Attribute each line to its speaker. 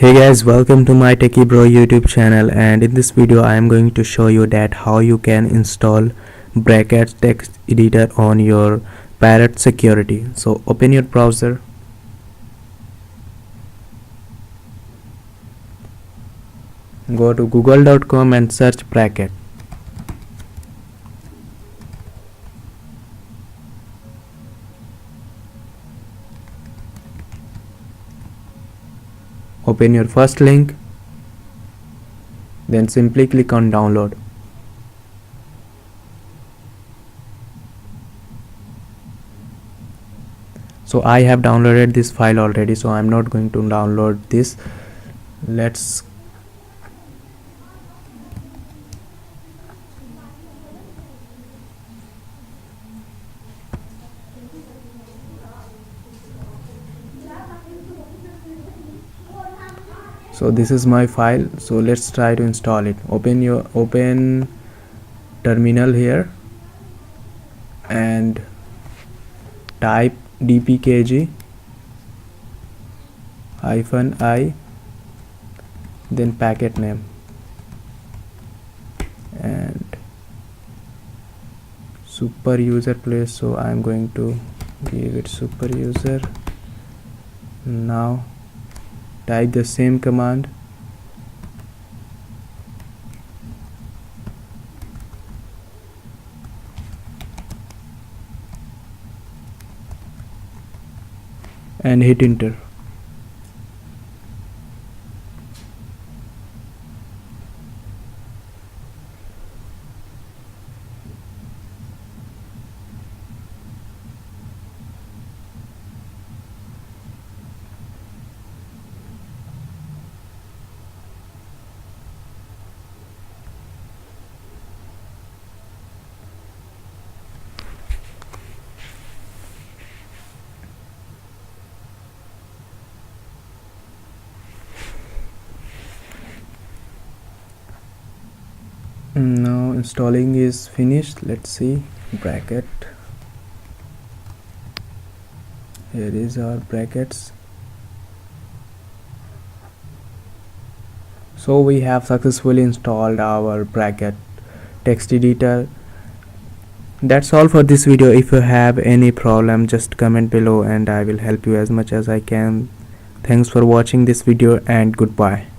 Speaker 1: Hey guys, welcome to my Techie Bro YouTube channel, and in this video I am going to show you that how you can install brackets text editor on your Parrot security. So open your browser, go to google.com and search bracket. Open your first link, then simply click on download. So I have downloaded this file already, so I'm not going to download this. So this is my file, so let's try to install it. Open terminal here and type dpkg -i, then packet name and super user place, so I'm going to give it super user. Now type the same command and hit enter. Now installing is finished. Let's see bracket. Here is our brackets. So we have successfully installed our bracket text editor. That's all for this video. If you have any problem, just comment below and I will help you as much as I can. Thanks for watching this video and goodbye.